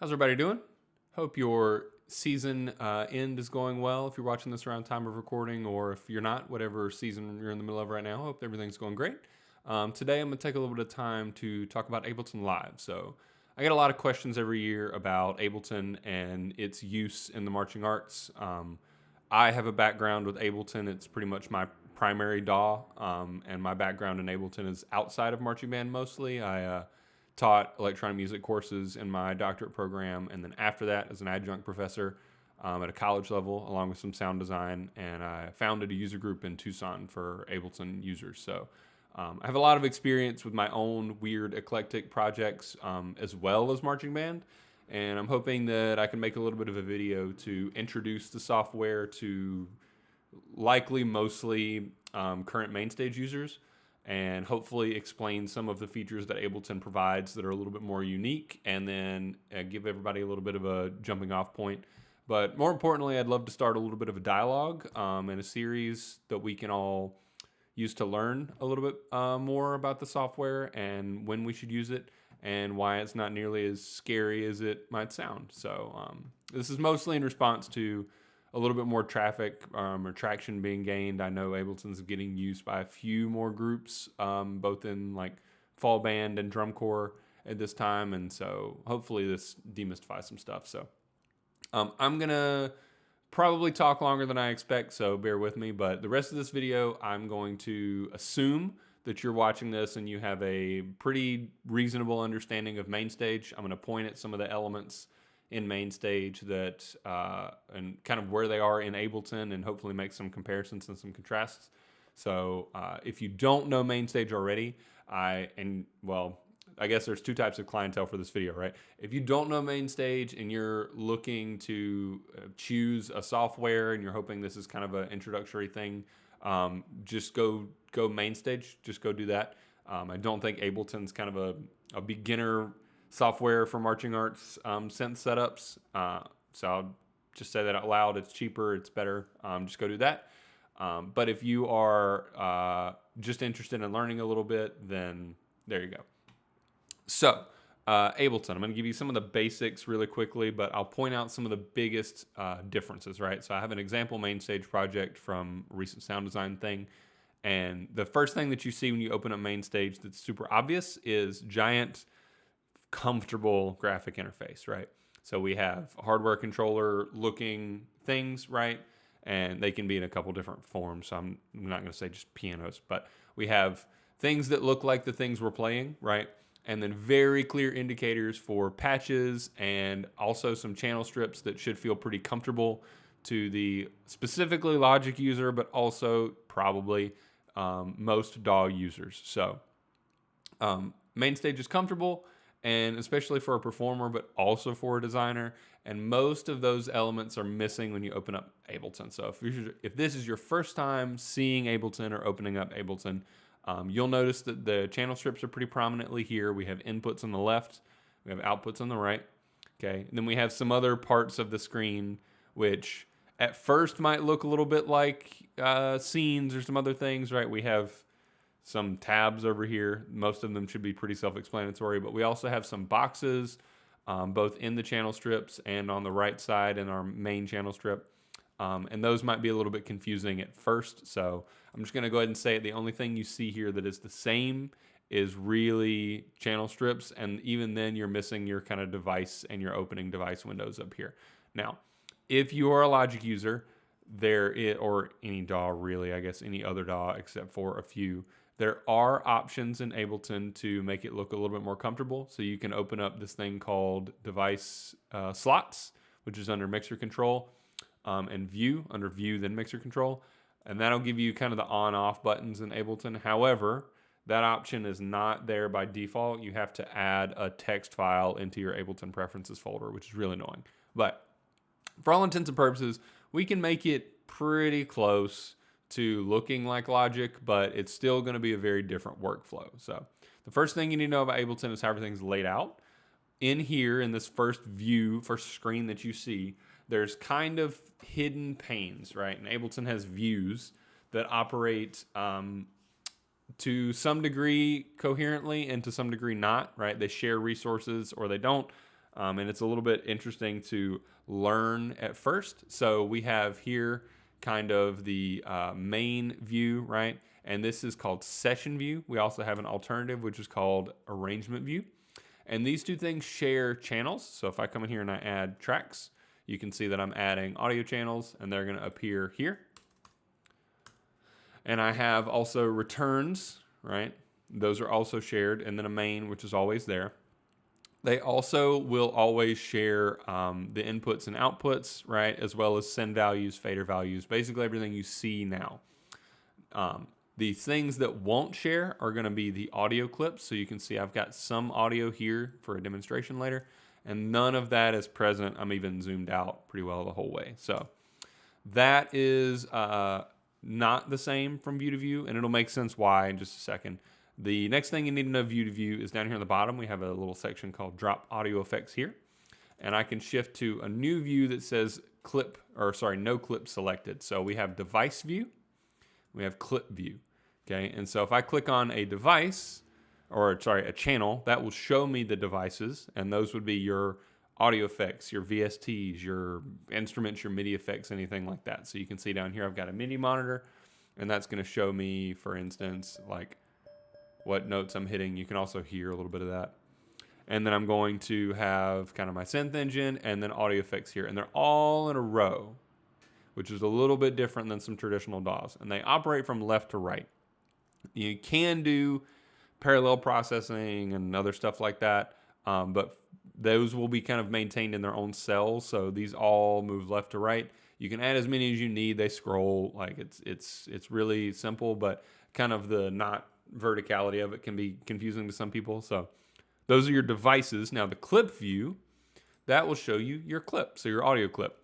How's everybody doing? Hope your season end is going well. If you're watching this around time of recording, or if you're not, whatever season you're in the middle of right now, hope everything's going great. Today, I'm going to take a little bit of time to talk about Ableton Live. So, I get a lot of questions every year about Ableton and its use in the marching arts. I have a background with Ableton. It's pretty much my primary DAW, and my background in Ableton is outside of marching band mostly. I taught electronic music courses in my doctorate program, and then after that, as an adjunct professor at a college level, along with some sound design, and I founded a user group in Tucson for Ableton users. So I have a lot of experience with my own weird eclectic projects as well as marching band, and I'm hoping that I can make a little bit of a video to introduce the software to likely mostly current mainstage users, and hopefully explain some of the features that Ableton provides that are a little bit more unique, and then give everybody a little bit of a jumping off point. But more importantly, I'd love to start a little bit of a dialogue and a series that we can all use to learn a little bit more about the software and when we should use it and why it's not nearly as scary as it might sound. So this is mostly in response to a little bit more traffic or traction being gained. I know Ableton's getting used by a few more groups, both in like fall band and drum corps at this time, and so hopefully this demystifies some stuff. So I'm gonna probably talk longer than I expect, so bear with me. But the rest of this video, I'm going to assume that you're watching this and you have a pretty reasonable understanding of Mainstage. I'm going to point at some of the elements in Mainstage that and kind of where they are in Ableton, and hopefully make some comparisons and some contrasts. So if you don't know Mainstage already, I guess there's two types of clientele for this video, right? If you don't know Mainstage and you're looking to choose a software and you're hoping this is kind of an introductory thing, just go Mainstage. Just go do that. I don't think Ableton's kind of a beginner software for marching arts synth setups. So I'll just say that out loud. It's cheaper. It's better. Just go do that. But if you are just interested in learning a little bit, then there you go. So, Ableton, I'm going to give you some of the basics really quickly, but I'll point out some of the biggest differences, right? So I have an example Mainstage project from a recent sound design thing, and the first thing that you see when you open up Mainstage that's super obvious is giant, comfortable graphic interface, right? So we have hardware controller looking things, right? And they can be in a couple different forms, so I'm not going to say just pianos, but we have things that look like the things we're playing, right? And then very clear indicators for patches, and also some channel strips that should feel pretty comfortable to the specifically Logic user, but also probably most DAW users. So Mainstage is comfortable, and especially for a performer, but also for a designer. And most of those elements are missing when you open up Ableton. So if this is your first time seeing Ableton or opening up Ableton, you'll notice that the channel strips are pretty prominently here. We have inputs on the left, we have outputs on the right. Okay, and then we have some other parts of the screen which at first might look a little bit like scenes or some other things, right? We have some tabs over here. Most of them should be pretty self-explanatory, but we also have some boxes, both in the channel strips and on the right side in our main channel strip. And those might be a little bit confusing at first, so I'm just going to go ahead and say it. The only thing you see here that is the same is really channel strips, and even then you're missing your kind of device and your opening device windows up here. Now, if you are a Logic user, or any DAW really, I guess any other DAW except for a few, there are options in Ableton to make it look a little bit more comfortable. So you can open up this thing called device slots, which is under mixer control, and view, under view, then mixer control. And that'll give you kind of the on-off buttons in Ableton. However, that option is not there by default. You have to add a text file into your Ableton preferences folder, which is really annoying. But for all intents and purposes, we can make it pretty close to looking like Logic, but it's still going to be a very different workflow. So the first thing you need to know about Ableton is how everything's laid out. In here, in this first screen that you see, there's kind of hidden panes, right? And Ableton has views that operate to some degree coherently and to some degree not, right? They share resources or they don't. And it's a little bit interesting to learn at first. So we have here kind of the main view, right? And this is called session view. We also have an alternative, which is called arrangement view. And these two things share channels. So if I come in here and I add tracks, you can see that I'm adding audio channels, and they're going to appear here. And I have also returns, right? Those are also shared, and then a main, which is always there. They also will always share the inputs and outputs, right? As well as send values, fader values, basically everything you see now. The things that won't share are going to be the audio clips. So you can see I've got some audio here for a demonstration later, and none of that is present. I'm even zoomed out pretty well the whole way. So that is not the same from view to view, and it'll make sense why in just a second. The next thing you need to know view to view is down here on the bottom. We have a little section called drop audio effects here, and I can shift to a new view that says no clip selected. So we have device view, we have clip view, okay? And so if I click on a device, a channel, that will show me the devices, and those would be your audio effects, your VSTs, your instruments, your MIDI effects, anything like that. So you can see down here I've got a MIDI monitor, and that's going to show me, for instance, like what notes I'm hitting. You can also hear a little bit of that. And then I'm going to have kind of my synth engine and then audio effects here, and they're all in a row, which is a little bit different than some traditional DAWs, and they operate from left to right. You can do parallel processing and other stuff like that, but those will be kind of maintained in their own cells. So these all move left to right. You can add as many as you need. They scroll, like it's really simple, but kind of the not verticality of it can be confusing to some people. So those are your devices. Now the clip view, that will show you your clip, so your audio clip.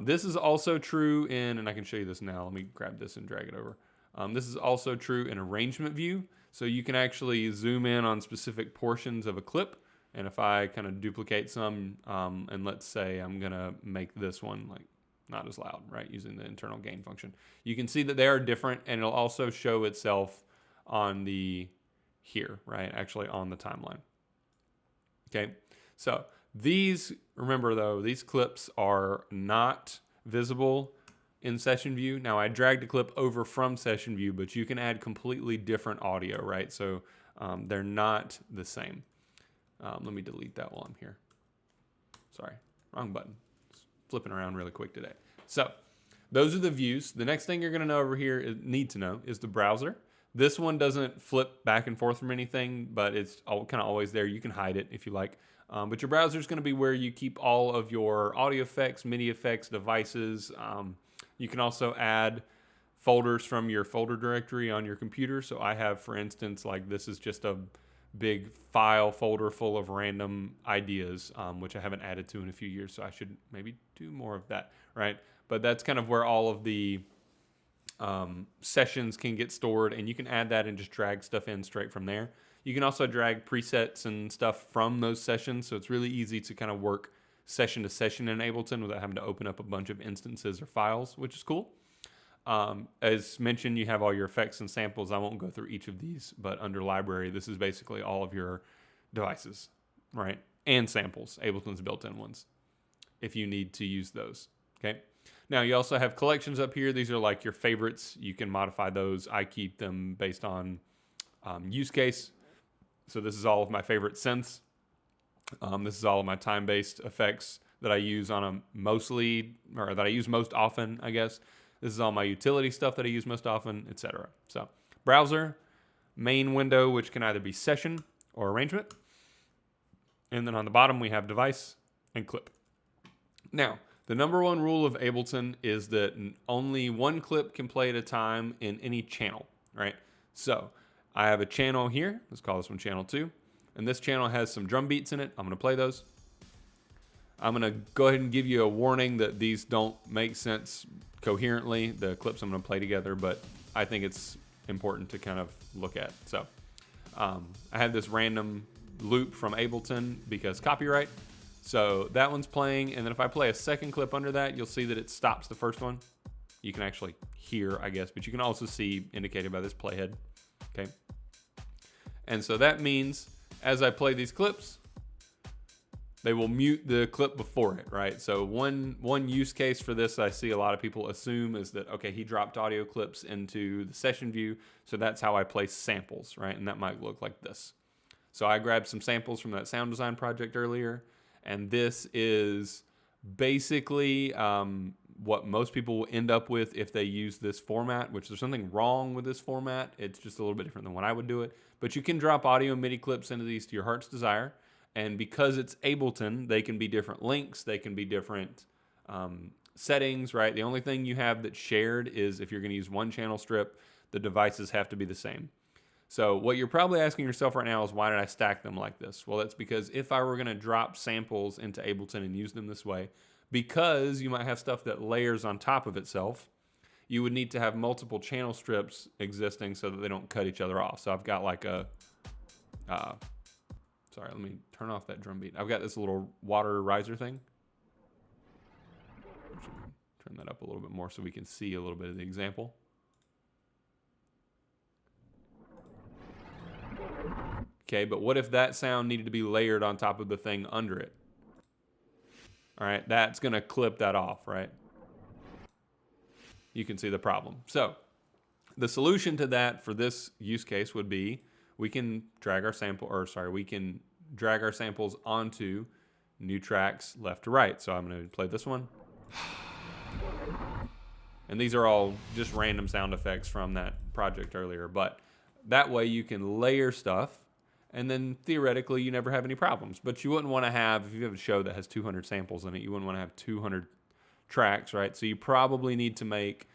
This is also true and I can show you this now. Let me grab this and drag it over. This is also true in arrangement view. So you can actually zoom in on specific portions of a clip. And if I kind of duplicate some, and let's say I'm gonna make this one like not as loud, right, using the internal gain function, you can see that they are different, and it'll also show itself on here, right, actually on the timeline. Okay, so remember though, these clips are not visible in session view. Now I dragged a clip over from session view, but you can add completely different audio, right? So they're not the same. Let me delete that while I'm here. Sorry, wrong button. Just flipping around really quick today. So those are the views. The next thing you're gonna know over here, need to know, is the browser. This one doesn't flip back and forth from anything, but it's kind of always there. You can hide it if you like. But your browser is going to be where you keep all of your audio effects, MIDI effects, devices. You can also add folders from your folder directory on your computer. So I have, for instance, like this is just a big file folder full of random ideas, which I haven't added to in a few years. So I should maybe do more of that, right? But that's kind of where all of the sessions can get stored, and you can add that and just drag stuff in straight from there. You can also drag presets and stuff from those sessions, so it's really easy to kind of work session to session in Ableton without having to open up a bunch of instances or files, which is cool. As mentioned, you have all your effects and samples. I won't go through each of these, but under library, this is basically all of your devices, right? And samples, Ableton's built-in ones, if you need to use those, okay? Now, you also have collections up here. These are like your favorites. You can modify those. I keep them based on use case. So this is all of my favorite synths. This is all of my time-based effects that I use that I use most often, I guess. This is all my utility stuff that I use most often, etc. So browser, main window, which can either be session or arrangement. And then on the bottom, we have device and clip. Now, the number one rule of Ableton is that only one clip can play at a time in any channel, right? So I have a channel here. Let's call this one channel 2. And this channel has some drum beats in it. I'm going to play those. I'm going to go ahead and give you a warning that these don't make sense coherently, the clips I'm going to play together, but I think it's important to kind of look at. So I had this random loop from Ableton because copyright. So that one's playing, and then if I play a second clip under that, you'll see that it stops the first one. You can actually hear, I guess, but you can also see indicated by this playhead, okay? And so that means as I play these clips, they will mute the clip before it, right? So one use case for this I see a lot of people assume is that, okay, he dropped audio clips into the session view, so that's how I place samples, right? And that might look like this. So I grabbed some samples from that sound design project earlier, and this is basically what most people will end up with if they use this format, which there's something wrong with this format. It's just a little bit different than what I would do it. But you can drop audio and MIDI clips into these to your heart's desire. And because it's Ableton, they can be different links. They can be different settings, right? The only thing you have that's shared is if you're going to use one channel strip, the devices have to be the same. So what you're probably asking yourself right now is, why did I stack them like this? Well, that's because if I were going to drop samples into Ableton and use them this way, because you might have stuff that layers on top of itself, you would need to have multiple channel strips existing so that they don't cut each other off. So I've got like a, sorry, let me turn off that drum beat. I've got this little water riser thing. Turn that up a little bit more so we can see a little bit of the example. Okay, but what if that sound needed to be layered on top of the thing under it? All right, that's going to clip that off, right? You can see the problem. So the solution to that for this use case would be we can drag our we can drag our samples onto new tracks left to right. So I'm going to play this one. And these are all just random sound effects from that project earlier, but that way you can layer stuff, and then theoretically you never have any problems. But you wouldn't want to have, if you have a show that has 200 samples in it, you wouldn't want to have 200 tracks, right? So you probably need to make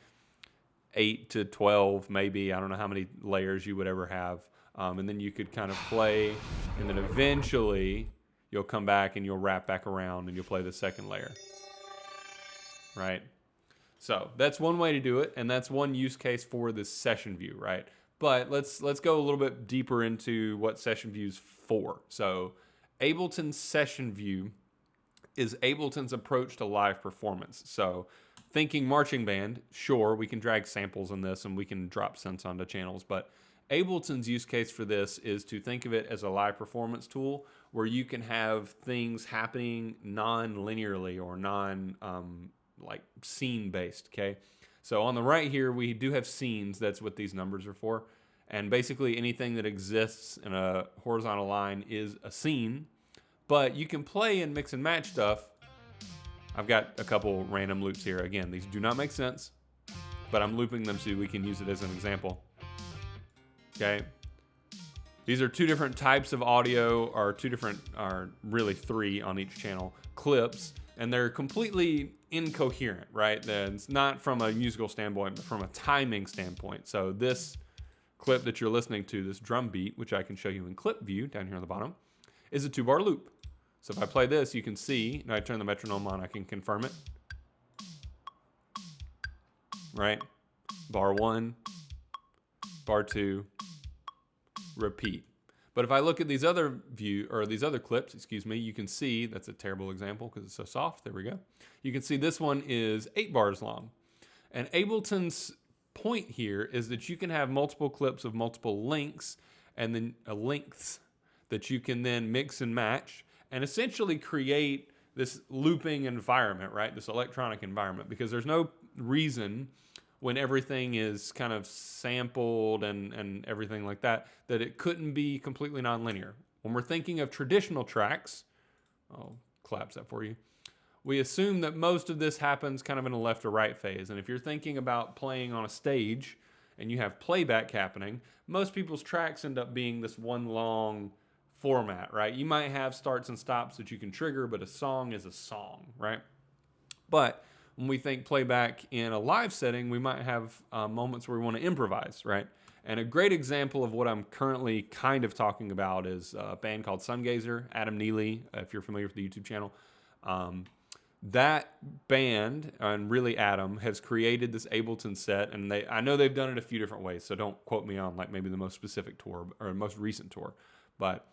8 to 12, maybe. I don't know how many layers you would ever have. And then you could kind of play, and then eventually you'll come back and you'll wrap back around and you'll play the second layer, right? So that's one way to do it, and that's one use case for this session view, right? But let's go a little bit deeper into what session view's for. So Ableton session view is Ableton's approach to live performance. So thinking marching band, sure, we can drag samples in this and we can drop synths onto channels, but Ableton's use case for this is to think of it as a live performance tool where you can have things happening non-linearly or like scene based, okay? So on the right here, we do have scenes. That's what these numbers are for. And basically anything that exists in a horizontal line is a scene, but you can play and mix and match stuff. I've got a couple random loops here. Again, these do not make sense, but I'm looping them so we can use it as an example. Okay. These are two different types of audio, or really three on each channel, clips, and they're completely incoherent, right? It's not from a musical standpoint, but from a timing standpoint. So this clip that you're listening to, this drum beat, which I can show you in clip view down here on the bottom, is a 2-bar loop. So if I play this, you can see, and I turn the metronome on, I can confirm it. Right? Bar 1, bar 2, repeat. But if I look at these other clips, excuse me, you can see, that's a terrible example because it's so soft. There we go. You can see this one is 8 bars long. And Ableton's point here is that you can have multiple clips of multiple lengths and then lengths that you can then mix and match and essentially create this looping environment, right? This electronic environment, because there's no reason when everything is kind of sampled and everything like that, that it couldn't be completely nonlinear. When we're thinking of traditional tracks, I'll collapse that for you, we assume that most of this happens kind of in a left or right phase. And if you're thinking about playing on a stage and you have playback happening, most people's tracks end up being this one long format, right? You might have starts and stops that you can trigger, but a song is a song, right? But when we think playback in a live setting, we might have moments where we want to improvise, right? And a great example of what I'm currently kind of talking about is a band called Sungazer, Adam Neely, if you're familiar with the YouTube channel. That band, and really Adam, has created this Ableton set, and I know they've done it a few different ways, so don't quote me on like maybe the most specific tour or most recent tour, but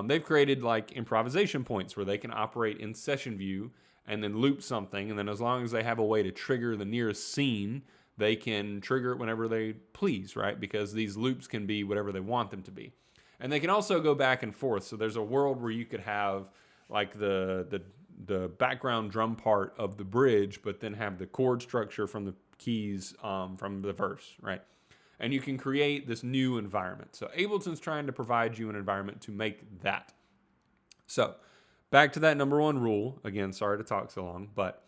they've created like improvisation points where they can operate in session view and then loop something, and then as long as they have a way to trigger the nearest scene, they can trigger it whenever they please, right? Because these loops can be whatever they want them to be. And they can also go back and forth. So there's a world where you could have like the background drum part of the bridge, but then have the chord structure from the keys from the verse, right? And you can create this new environment. So Ableton's trying to provide you an environment to make that. So back to that number one rule. Again, sorry to talk so long, but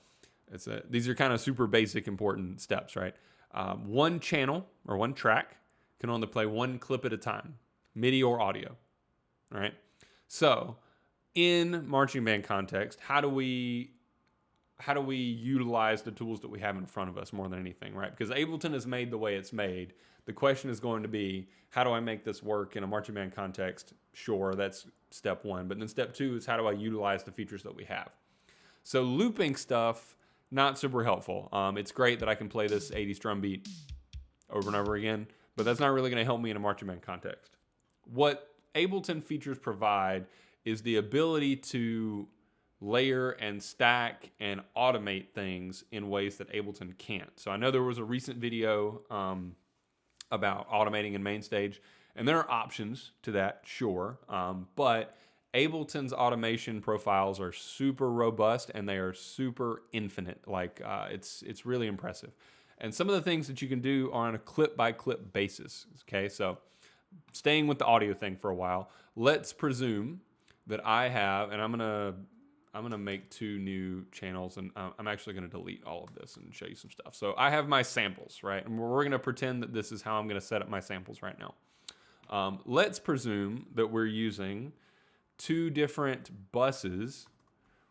these are kind of super basic important steps, right? One channel or one track can only play one clip at a time, MIDI or audio, right? So in marching band context, how do we utilize the tools that we have in front of us more than anything, right? Because Ableton is made the way it's made. The question is going to be, how do I make this work in a marching band context? Sure, that's step one. But then step two is, how do I utilize the features that we have? So looping stuff, not super helpful. It's great that I can play this 80s drum beat over and over again, but that's not really going to help me in a marching band context. What Ableton features provide is the ability to layer and stack and automate things in ways that Ableton can't. So I know there was a recent video about automating in MainStage, and there are options to that, sure, but Ableton's automation profiles are super robust and they are super infinite. Like it's really impressive. And some of the things that you can do are on a clip-by-clip basis. Okay, so staying with the audio thing for a while, let's presume that I have, and I'm gonna make 2 new channels, and I'm actually gonna delete all of this and show you some stuff. So I have my samples, right? And we're gonna pretend that this is how I'm gonna set up my samples right now. Let's presume that we're using 2 different buses,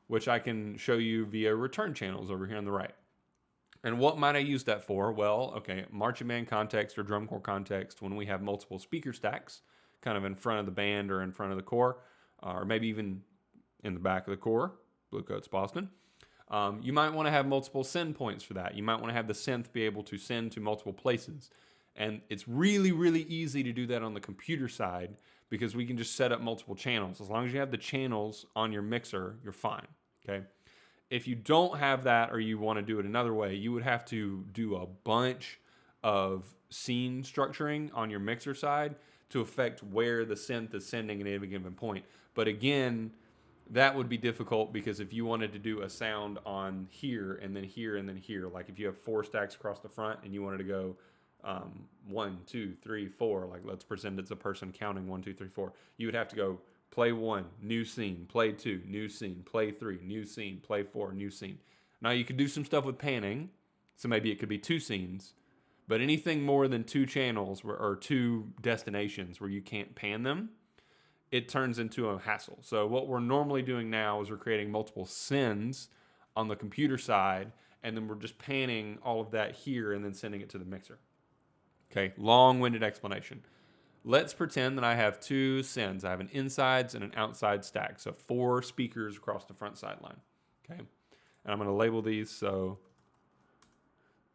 which I can show you via return channels over here on the right. And what might I use that for? Well, okay, marching band context or drum corps context, when we have multiple speaker stacks kind of in front of the band or in front of the corps, or maybe even in the back of the corps, Blue Coats Boston. You might want to have multiple send points for that. You might want to have the synth be able to send to multiple places. And it's really, really easy to do that on the computer side because we can just set up multiple channels. As long as you have the channels on your mixer, you're fine, okay? If you don't have that or you want to do it another way, you would have to do a bunch of scene structuring on your mixer side to affect where the synth is sending at any given point. But again, that would be difficult because if you wanted to do a sound on here and then here and then here, like if you have 4 stacks across the front and you wanted to go 1, 2, 3, 4, like let's pretend it's a person counting 1, 2, 3, 4, you would have to go play 1, new scene, play 2, new scene, play 3, new scene, play 4, new scene. Now you could do some stuff with panning, so maybe it could be 2 scenes, but anything more than 2 channels or 2 destinations where you can't pan them, it turns into a hassle. So what we're normally doing now is we're creating multiple sends on the computer side, and then we're just panning all of that here and then sending it to the mixer. Okay, long-winded explanation. Let's pretend that I have 2 sends. I have an insides and an outside stack, so 4 speakers across the front sideline. Okay, and I'm going to label these so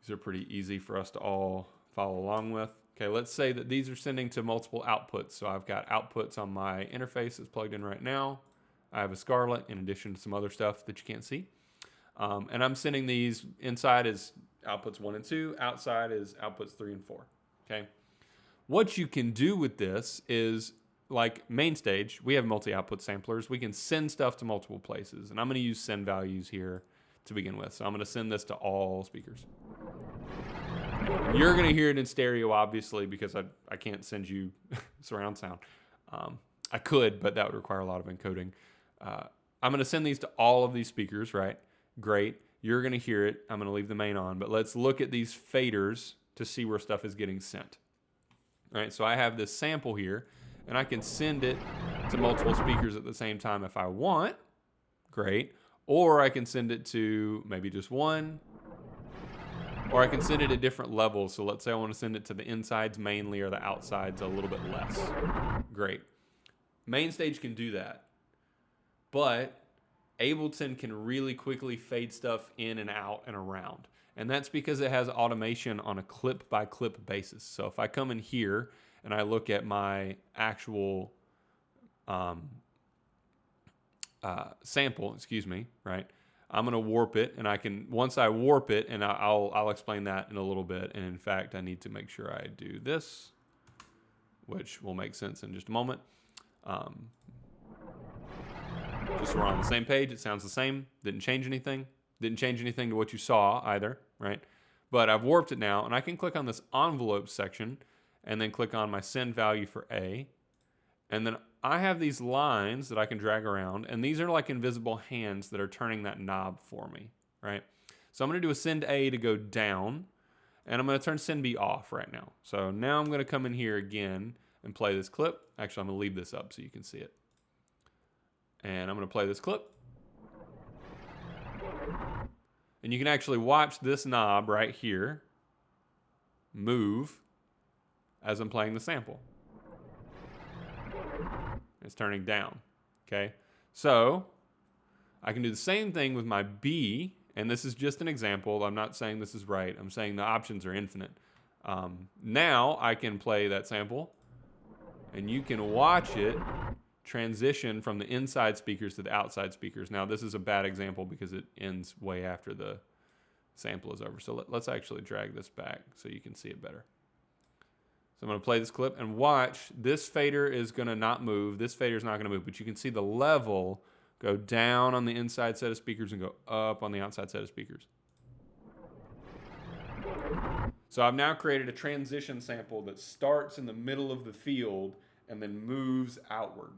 these are pretty easy for us to all follow along with. Okay, let's say that these are sending to multiple outputs. So I've got outputs on my interface that's plugged in right now. I have a Scarlett in addition to some other stuff that you can't see. And I'm sending these, inside is outputs 1 and 2, outside is outputs 3 and 4. Okay. What you can do with this is, like MainStage, we have multi-output samplers. We can send stuff to multiple places. And I'm going to use send values here to begin with. So I'm going to send this to all speakers. You're going to hear it in stereo, obviously, because I can't send you surround sound. I could, but that would require a lot of encoding. I'm going to send these to all of these speakers, right? Great. You're going to hear it. I'm going to leave the main on. But let's look at these faders to see where stuff is getting sent. All right, so I have this sample here, and I can send it to multiple speakers at the same time if I want. Great. Or I can send it to maybe just one, or I can send it at different levels. So let's say I want to send it to the insides mainly or the outsides a little bit less. Great. MainStage can do that. But Ableton can really quickly fade stuff in and out and around. And that's because it has automation on a clip-by-clip basis. So if I come in here and I look at my actual sample, right? I'm going to warp it, and I can, once I warp it, and I'll explain that in a little bit. And in fact, I need to make sure I do this, which will make sense in just a moment. Just so we're on the same page, it sounds the same. Didn't change anything. Didn't change anything to what you saw either, right? But I've warped it now, and I can click on this envelope section and then click on my send value for A. And then I have these lines that I can drag around, and these are like invisible hands that are turning that knob for me, right? So I'm going to do a send A to go down, and I'm going to turn send B off right now. So now I'm going to come in here again and play this clip. Actually, I'm going to leave this up so you can see it. And I'm going to play this clip. And you can actually watch this knob right here move as I'm playing the sample. It's turning down, okay? So I can do the same thing with my B, and this is just an example. I'm not saying this is right. I'm saying the options are infinite. Now I can play that sample, and you can watch it transition from the inside speakers to the outside speakers. Now this is a bad example because it ends way after the sample is over. So let's actually drag this back so you can see it better. So I'm going to play this clip and watch. This fader is going to not move. This fader is not going to move, but you can see the level go down on the inside set of speakers and go up on the outside set of speakers. So I've now created a transition sample that starts in the middle of the field and then moves outward.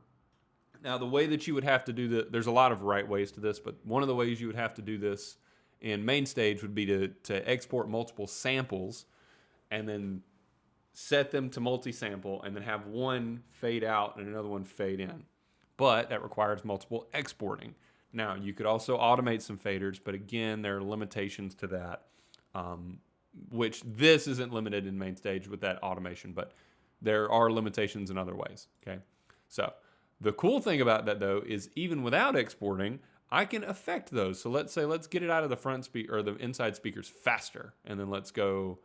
Now, the way that you would have to do that, there's a lot of right ways to this, but one of the ways you would have to do this in MainStage would be to export multiple samples and then set them to multi-sample and then have one fade out and another one fade in. But that requires multiple exporting. Now, you could also automate some faders, but again, there are limitations to that, which this isn't limited in MainStage with that automation, but there are limitations in other ways, okay? So the cool thing about that, though, is even without exporting, I can affect those. So let's say, let's get it out of the front speaker or the inside speakers faster, and then let's go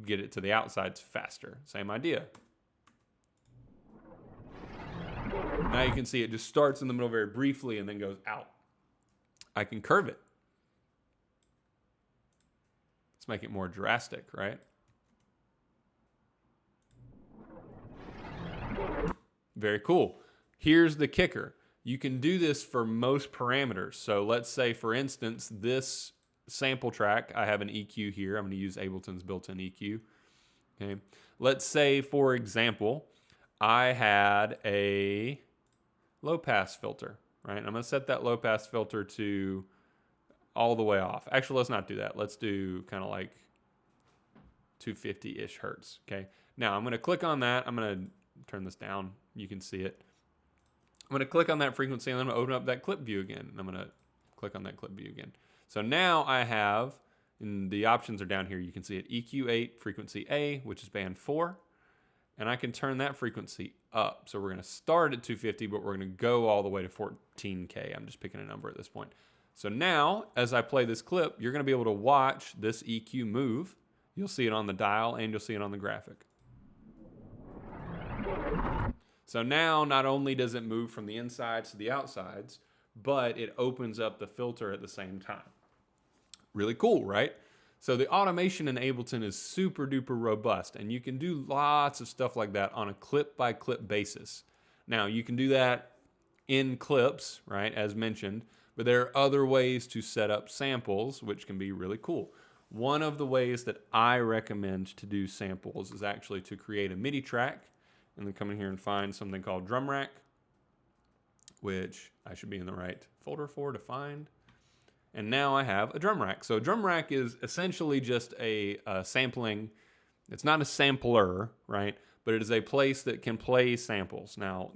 get it to the outsides faster. Same idea. Now you can see it just starts in the middle very briefly and then goes out. I can curve it. Let's make it more drastic, right? Very cool. Here's the kicker. You can do this for most parameters. So let's say, for instance, this sample track, I have an EQ here. I'm going to use Ableton's built-in EQ. Okay. Let's say, for example, I had a low-pass filter, right? I'm going to set that low-pass filter to all the way off. Actually, let's not do that. Let's do kind of like 250-ish hertz, okay? Now, I'm going to click on that. I'm going to turn this down. You can see it. I'm going to click on that frequency, and then I'm going to open up that clip view again. And I'm going to click on that clip view again. So now I have, and the options are down here. You can see it, EQ8 frequency A, which is band 4. And I can turn that frequency up. So we're going to start at 250, but we're going to go all the way to 14K. I'm just picking a number at this point. So now, as I play this clip, you're going to be able to watch this EQ move. You'll see it on the dial, and you'll see it on the graphic. So now, not only does it move from the insides to the outsides, but it opens up the filter at the same time. Really cool, right? So the automation in Ableton is super duper robust, and you can do lots of stuff like that on a clip by clip basis. Now, you can do that in clips, right, as mentioned, but there are other ways to set up samples, which can be really cool. One of the ways that I recommend to do samples is actually to create a MIDI track and then come in here and find something called Drum Rack, which I should be in the right folder for to find. And now I have a drum rack. So a drum rack is essentially just a sampling. It's not a sampler, right? But it is a place that can play samples. Now,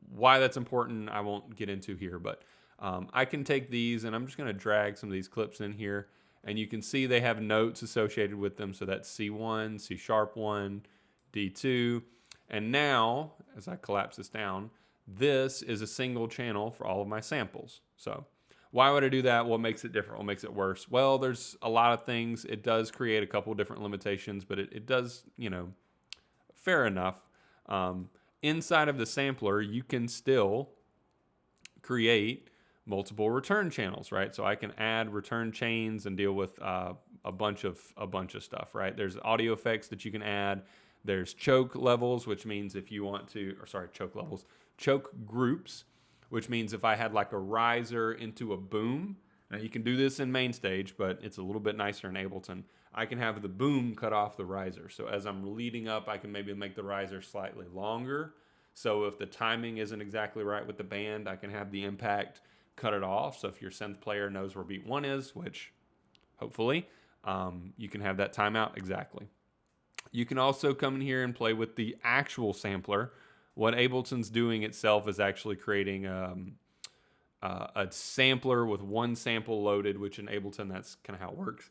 why that's important, I won't get into here, but I can take these and I'm just going to drag some of these clips in here. And you can see they have notes associated with them. So that's C1, C sharp 1, D2. And now, as I collapse this down, this is a single channel for all of my samples. So why would I do that? What makes it different? What makes it worse? Well, there's a lot of things. It does create a couple different limitations, but it does, you know, fair enough. Inside of the sampler, you can still create multiple return channels, right? So I can add return chains and deal with a bunch of stuff, right? There's audio effects that you can add. There's choke levels, which means if you want to, or sorry, choke levels, choke groups, which means if I had like a riser into a boom, now you can do this in main stage, but it's a little bit nicer in Ableton. I can have the boom cut off the riser. So as I'm leading up, I can maybe make the riser slightly longer. So if the timing isn't exactly right with the band, I can have the impact cut it off. So if your synth player knows where beat 1 is, which hopefully, you can have that timeout exactly. You can also come in here and play with the actual sampler. What Ableton's doing itself is actually creating a sampler with one sample loaded, which in Ableton, that's kind of how it works,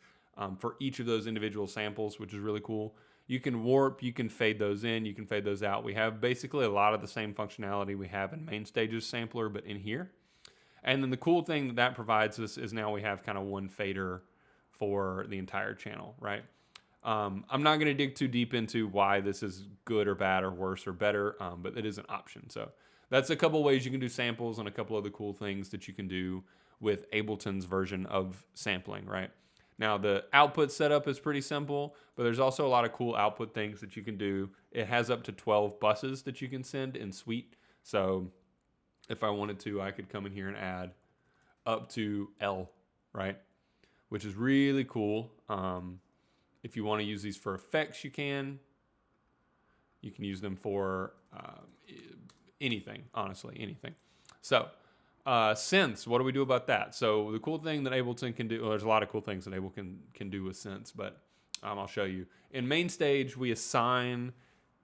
for each of those individual samples, which is really cool. You can warp, you can fade those in, you can fade those out. We have basically a lot of the same functionality we have in main stages sampler, but in here. And then the cool thing that provides us is now we have kind of one fader for the entire channel, right? I'm not going to dig too deep into why this is good or bad or worse or better, but it is an option. So that's a couple ways you can do samples and a couple other cool things that you can do with Ableton's version of sampling, right? Now, the output setup is pretty simple, but there's also a lot of cool output things that you can do. It has up to 12 buses that you can send in Suite. So if I wanted to, I could come in here and add up to L, right? Which is really cool. If you want to use these for effects, you can. You can use them for anything, honestly, anything. So synths, what do we do about that? So the cool thing that Ableton can do, well, there's a lot of cool things that Ableton can do with synths, but I'll show you. In main stage, we assign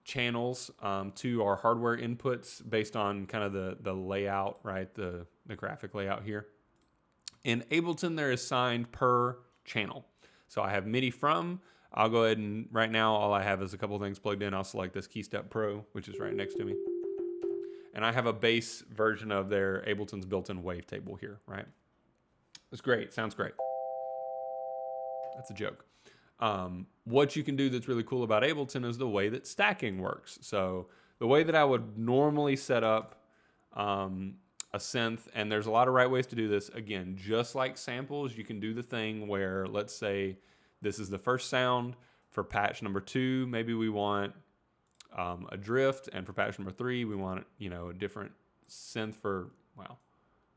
channels to our hardware inputs based on kind of the layout, right? The graphic layout here. In Ableton, they're assigned per channel. So I have MIDI from. I'll go ahead and right now all I have is a couple things plugged in. I'll select this KeyStep Pro, which is right next to me. And I have a base version of their Ableton's built-in wavetable here, right? It's great. Sounds great. That's a joke. What you can do that's really cool about Ableton is the way that stacking works. So the way that I would normally set up a synth, and there's a lot of right ways to do this. Again, just like samples, you can do the thing where, let's say this is the first sound. For patch number 2, maybe we want a drift, and for patch number 3, we want, you know, a different synth for, well,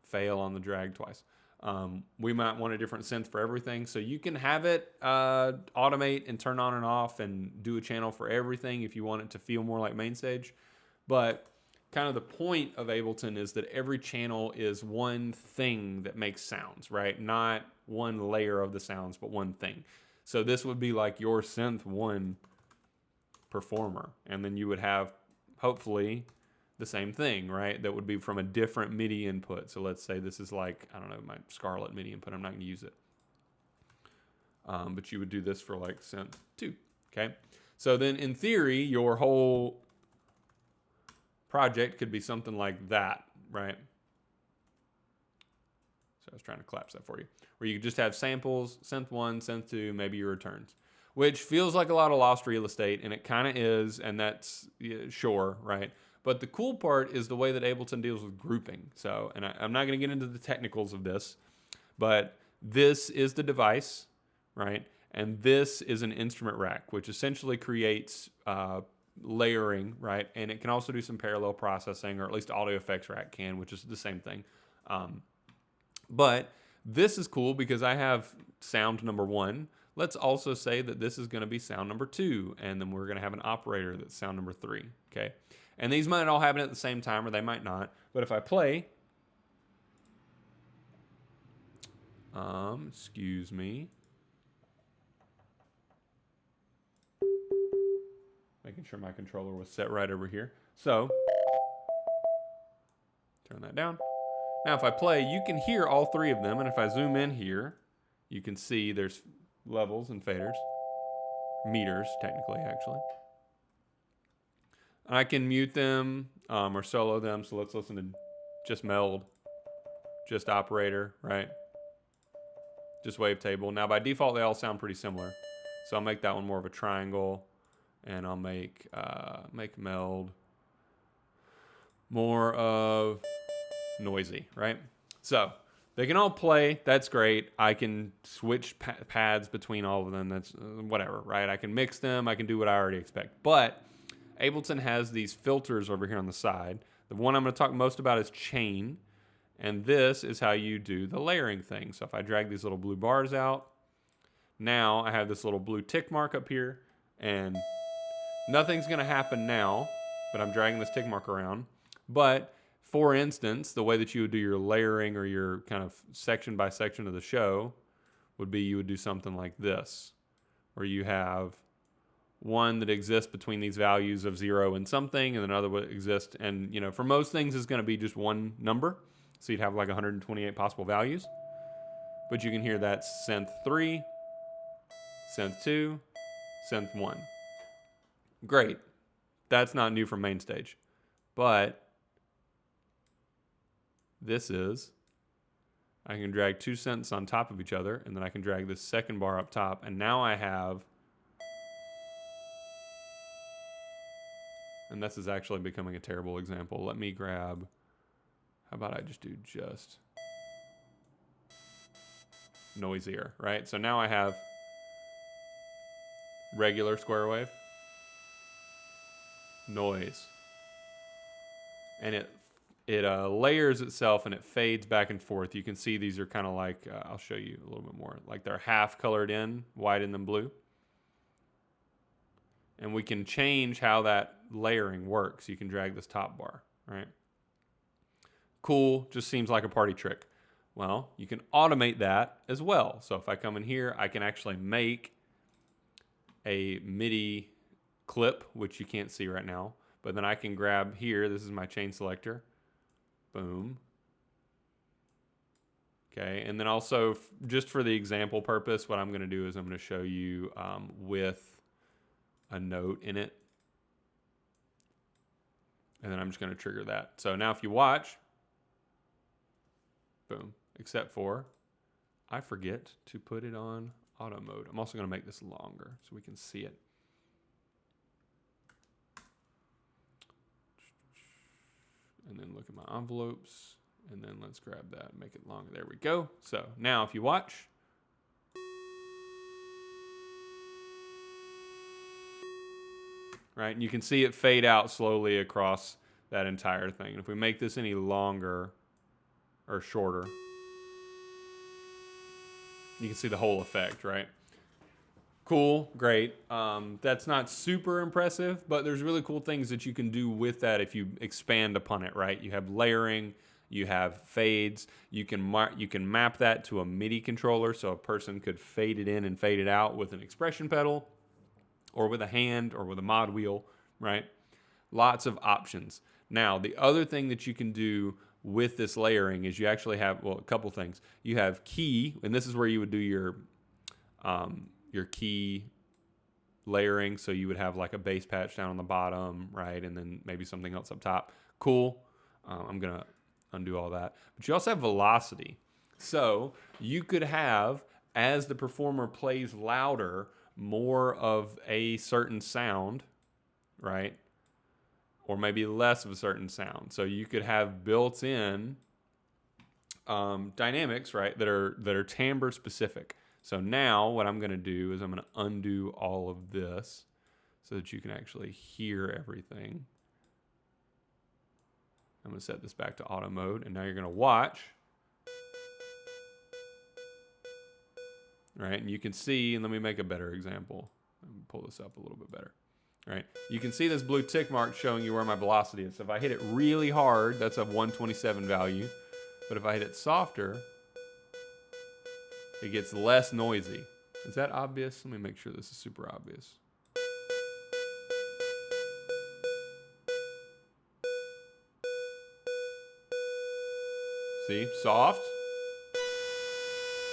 fail on the drag twice. We might want a different synth for everything. So you can have it automate and turn on and off and do a channel for everything if you want it to feel more like main stage. But kind of the point of Ableton is that every channel is one thing that makes sounds, right? Not one layer of the sounds, but one thing. So this would be like your synth 1 performer. And then you would have, hopefully, the same thing, right? That would be from a different MIDI input. So let's say this is like, I don't know, my Scarlett MIDI input. I'm not going to use it. But you would do this for like synth 2, okay? So then in theory, your whole project could be something like that, right? So I was trying to collapse that for you. Where you just have samples, synth 1, synth 2, maybe your returns. Which feels like a lot of lost real estate, and it kind of is, and that's, yeah, sure, right? But the cool part is the way that Ableton deals with grouping. So, and I'm not going to get into the technicals of this, but this is the device, right? And this is an instrument rack, which essentially creates layering, right? And it can also do some parallel processing, or at least Audio Effects Rack can, which is the same thing. But this is cool because I have sound number 1. Let's also say that this is going to be sound number 2, and then we're going to have an operator that's sound number 3, okay? And these might all happen at the same time, or they might not. But if I play, excuse me. Making sure my controller was set right over here. So, turn that down. Now, if I play, you can hear all 3 of them. And if I zoom in here, you can see there's levels and faders. Meters, technically, actually. I can mute them or solo them. So let's listen to just meld, just operator, right? Just wavetable. Now, by default, they all sound pretty similar. So I'll make that one more of a triangle. And I'll make meld more of noisy, right? So they can all play. That's great. I can switch pads between all of them. That's whatever, right? I can mix them. I can do what I already expect. But Ableton has these filters over here on the side The one I'm going to talk most about is chain. And this is how you do the layering thing. So if I drag these little blue bars out, now I have this little blue tick mark up here, and nothing's going to happen now, but I'm dragging this tick mark around. But for instance, the way that you would do your layering or your kind of section by section of the show would be you would do something like this, where you have one that exists between these values of 0 and something, and another would exist. And, you know, for most things, it's going to be just one number. So you'd have like 128 possible values. But you can hear that's synth 3, synth 2, synth 1. Great. That's not new from main stage. But this is, I can drag 2 synths on top of each other, and then I can drag this second bar up top, and now I have, and this is actually becoming a terrible example. Let me grab, how about I just do just noisier, right? So now I have regular square wave, noise, and it layers itself and it fades back and forth. You can see these are kind of like, I'll show you a little bit more, like they're half colored in, white and then blue. And we can change how that layering works. You can drag this top bar, right? Cool, just seems like a party trick. Well, you can automate that as well. So if I come in here, I can actually make a MIDI clip, which you can't see right now, but then I can grab here, this is my chain selector, boom. Okay, and then also, just for the example purpose, what I'm gonna do is I'm gonna show you with a note in it. And then I'm just gonna trigger that. So now if you watch, boom, except for I forget to put it on auto mode. I'm also gonna make this longer so we can see it. And then look at my envelopes, and then let's grab that and make it longer. There we go. So now if you watch, right, and you can see it fade out slowly across that entire thing. And if we make this any longer or shorter, you can see the whole effect, right? Cool, great. That's not super impressive, but there's really cool things that you can do with that if you expand upon it, right? You have layering, you have fades, you can map that to a MIDI controller, so a person could fade it in and fade it out with an expression pedal, or with a hand, or with a mod wheel, right? Lots of options. Now, the other thing that you can do with this layering is you actually have, well, a couple things. You have key, and this is where you would do your key layering. So you would have like a bass patch down on the bottom, right? And then maybe something else up top. Cool. I'm going to undo all that. But you also have velocity. So you could have, as the performer plays louder, more of a certain sound, right? Or maybe less of a certain sound. So you could have built-in dynamics, right, that are timbre specific. So now what I'm going to do is I'm going to undo all of this so that you can actually hear everything. I'm going to set this back to auto mode, and now you're going to watch. Right, and you can see, and let me make a better example. Let me pull this up a little bit better. Right, you can see this blue tick mark showing you where my velocity is. So if I hit it really hard, that's a 127 value. But if I hit it softer, it gets less noisy. Is that obvious? Let me make sure this is super obvious. See, soft,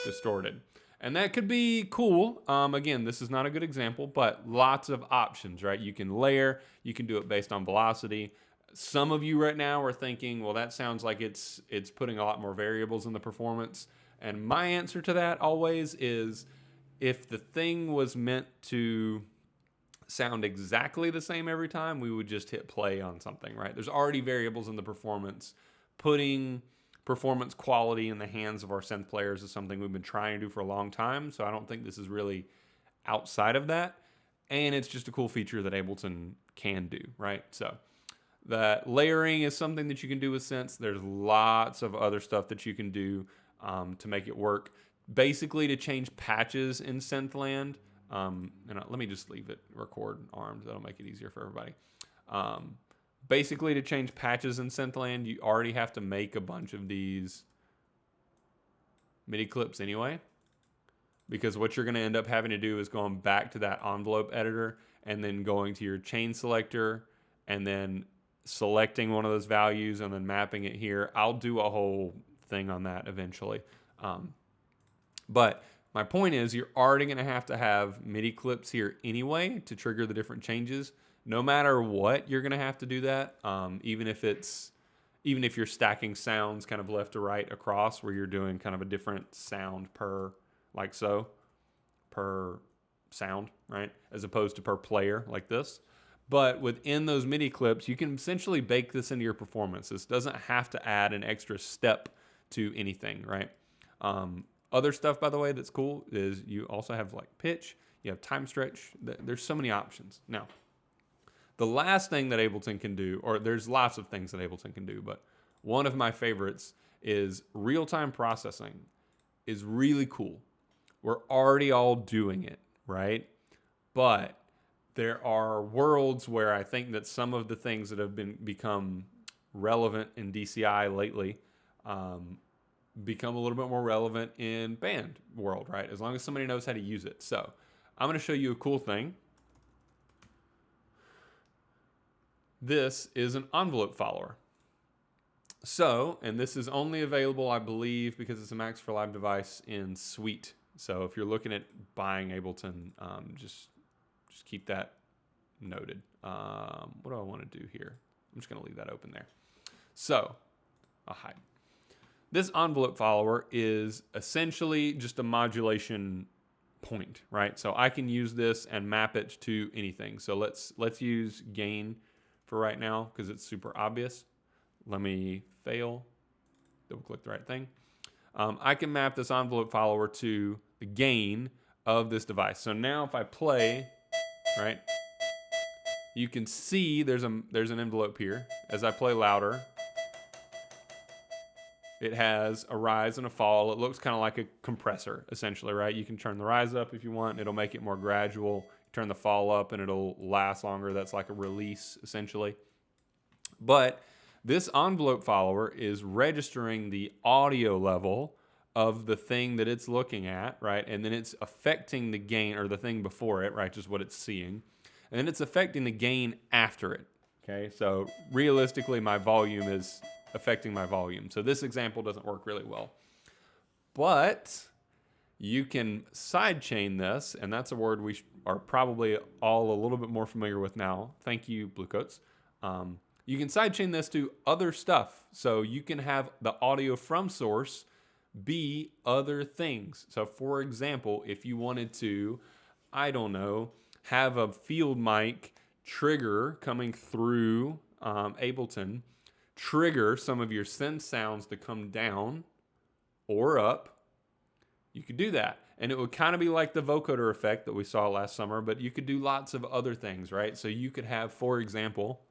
distorted. And that could be cool. Again, this is not a good example, but lots of options, right? You can layer, you can do it based on velocity. Some of you right now are thinking, well, that sounds like it's putting a lot more variables in the performance. And my answer to that always is, if the thing was meant to sound exactly the same every time, we would just hit play on something, right? There's already variables in the performance. Putting performance quality in the hands of our synth players is something we've been trying to do for a long time, so I don't think this is really outside of that. And it's just a cool feature that Ableton can do, right? So that layering is something that you can do with synths. There's lots of other stuff that you can do to make it work. Basically, to change patches in Synthland. Let me just leave it record armed. That'll make it easier for everybody. Basically, to change patches in Synthland, you already have to make a bunch of these MIDI clips anyway. Because what you're going to end up having to do is going back to that envelope editor and then going to your chain selector and then selecting one of those values and then mapping it here. I'll do a whole thing on that eventually. But my point is, you're already going to have MIDI clips here anyway to trigger the different changes. No matter what, you're going to have to do that. Even if you're stacking sounds kind of left to right across, where you're doing kind of a different sound per, like so, per sound, right? As opposed to per player like this. But within those MIDI clips, you can essentially bake this into your performance. This doesn't have to add an extra step to anything, right? Other stuff, by the way, that's cool is you also have like pitch, you have time stretch. There's so many options. Now, the last thing that Ableton can do, or there's lots of things that Ableton can do, but one of my favorites is real-time processing. Is really cool. We're already all doing it, right? But there are worlds where I think that some of the things that have become relevant in DCI lately become a little bit more relevant in band world, right? As long as somebody knows how to use it. So I'm going to show you a cool thing. This is an envelope follower. So, and this is only available, I believe, because it's a Max for Live device in Suite. So if you're looking at buying Ableton, just keep that noted. What do I want to do here? I'm just going to leave that open there. So, I'll hide. This envelope follower is essentially just a modulation point, right? So I can use this and map it to anything. So let's use gain for right now because it's super obvious. Let me fail. Double click the right thing. I can map this envelope follower to the gain of this device. So now if I play, right, you can see there's an envelope here. As I play louder, it has a rise and a fall. It looks kind of like a compressor, essentially, right? You can turn the rise up if you want. It'll make it more gradual. Turn the fall up and it'll last longer. That's like a release, essentially. But this envelope follower is registering the audio level of the thing that it's looking at, right? And then it's affecting the gain, or the thing before it, right? Just what it's seeing. And then it's affecting the gain after it, okay? So realistically, my volume is affecting my volume. So this example doesn't work really well. But you can sidechain this, and that's a word we are probably all a little bit more familiar with now. Thank you, Bluecoats. You can sidechain this to other stuff. So you can have the audio from source be other things. So for example, if you wanted to, I don't know, have a field mic trigger coming through Ableton, trigger some of your synth sounds to come down or up, you could do that. And it would kind of be like the vocoder effect that we saw last summer, but you could do lots of other things, right? So you could have, for example,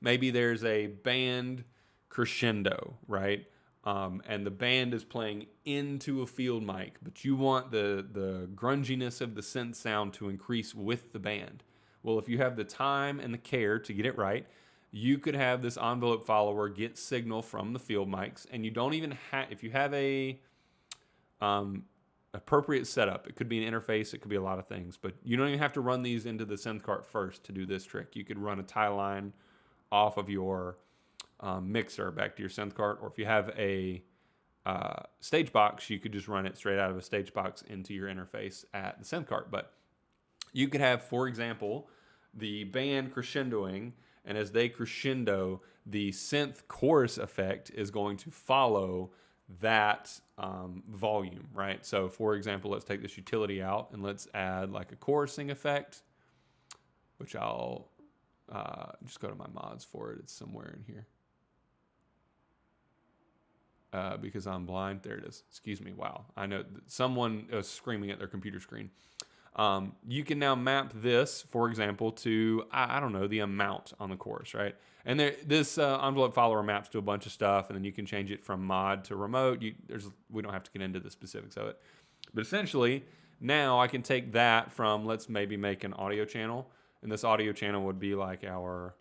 maybe there's a band crescendo, right? And the band is playing into a field mic, but you want the grunginess of the synth sound to increase with the band. Well, if you have the time and the care to get it right, you could have this envelope follower get signal from the field mics, and you don't even have, if you have a appropriate setup, it could be an interface, it could be a lot of things, but you don't even have to run these into the synth cart first to do this trick. You could run a tie line off of your mixer back to your synth cart, or if you have a stage box, you could just run it straight out of a stage box into your interface at the synth cart. But you could have, for example, the band crescendoing, and as they crescendo, the synth chorus effect is going to follow that volume, right? So for example, let's take this utility out and let's add like a chorusing effect, which I'll just go to my mods for it. It's somewhere in here. Because I'm blind. There it is. Excuse me. Wow. I know someone is screaming at their computer screen. You can now map this, for example, to, I don't know, the amount on the chorus, right? And this envelope follower maps to a bunch of stuff, and then you can change it from mod to remote. We don't have to get into the specifics of it. But essentially, now I can take that from, let's maybe make an audio channel. And this audio channel would be like our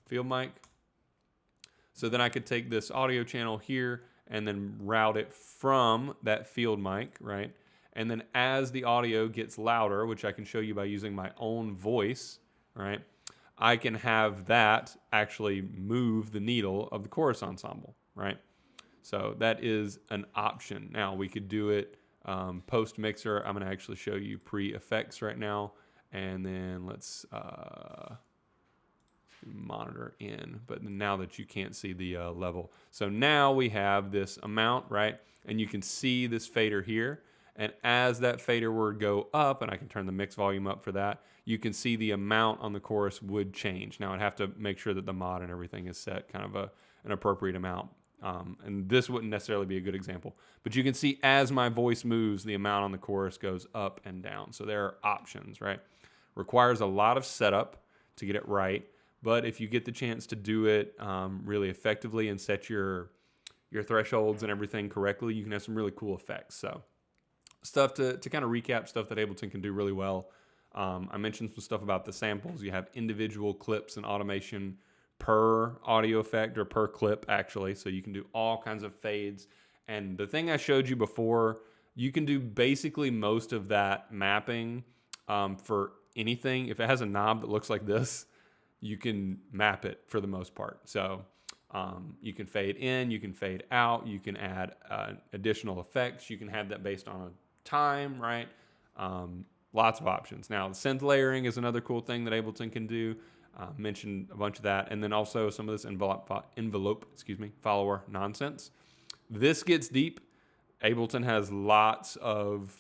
field mic. So then I could take this audio channel here and then route it from that field mic, right? And then as the audio gets louder, which I can show you by using my own voice, right? I can have that actually move the needle of the chorus ensemble, right? So that is an option. Now we could do it post mixer. I'm going to actually show you pre-effects right now. And then let's monitor in, but now that you can't see the level. So now we have this amount, right? And you can see this fader here. And as that fader were to go up, and I can turn the mix volume up for that, you can see the amount on the chorus would change. Now I'd have to make sure that the mod and everything is set kind of an appropriate amount. And this wouldn't necessarily be a good example, but you can see as my voice moves, the amount on the chorus goes up and down. So there are options, right? Requires a lot of setup to get it right. But if you get the chance to do it really effectively and set your thresholds and everything correctly, you can have some really cool effects. So stuff to kind of recap, stuff that Ableton can do really well. I mentioned some stuff about the samples. You have individual clips and automation per audio effect, or per clip actually. So you can do all kinds of fades. And the thing I showed you before, you can do basically most of that mapping for anything. If it has a knob that looks like this, you can map it for the most part. So you can fade in, you can fade out, you can add additional effects. You can have that based on a time, right? Lots of options. Now, the synth layering is another cool thing that Ableton can do. Mentioned a bunch of that. And then also some of this envelope follower nonsense. This gets deep. Ableton has lots of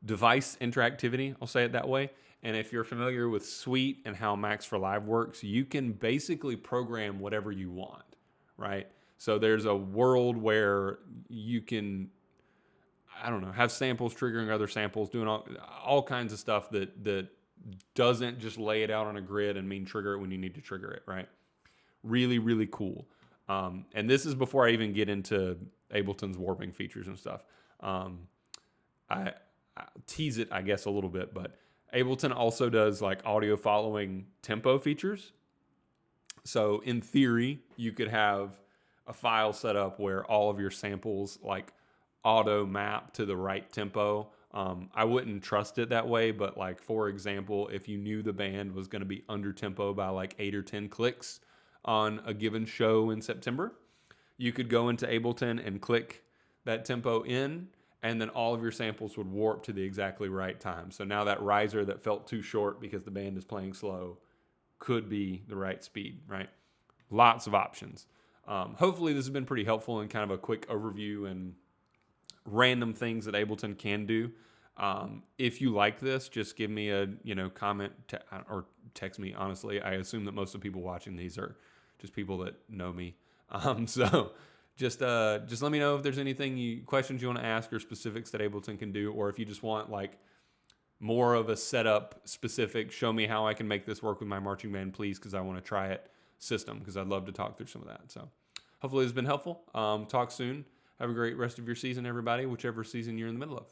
device interactivity, I'll say it that way. And if you're familiar with Suite and how Max for Live works, you can basically program whatever you want, right? So there's a world where you can, I don't know, have samples triggering other samples, doing all kinds of stuff that doesn't just lay it out on a grid and mean trigger it when you need to trigger it, right? Really, really cool. And this is before I even get into Ableton's warping features and stuff. I tease it, I guess, a little bit, but Ableton also does like audio following tempo features. So in theory, you could have a file set up where all of your samples like auto map to the right tempo. I wouldn't trust it that way, but like, for example, if you knew the band was going to be under tempo by like 8 or 10 clicks on a given show in September, you could go into Ableton and click that tempo in, and then all of your samples would warp to the exactly right time. So now that riser that felt too short because the band is playing slow could be the right speed, right? Lots of options. Hopefully this has been pretty helpful and kind of a quick overview and random things that Ableton can do. If you like this, just give me a comment or text me. Honestly, I assume that most of the people watching these are just people that know me. So just let me know if there's anything questions you want to ask or specifics that Ableton can do, or if you just want like more of a setup specific, show me how I can make this work with my marching band, please, because I want to try it system, because I'd love to talk through some of that. So hopefully it's been helpful. Talk soon. Have a great rest of your season, everybody, whichever season you're in the middle of.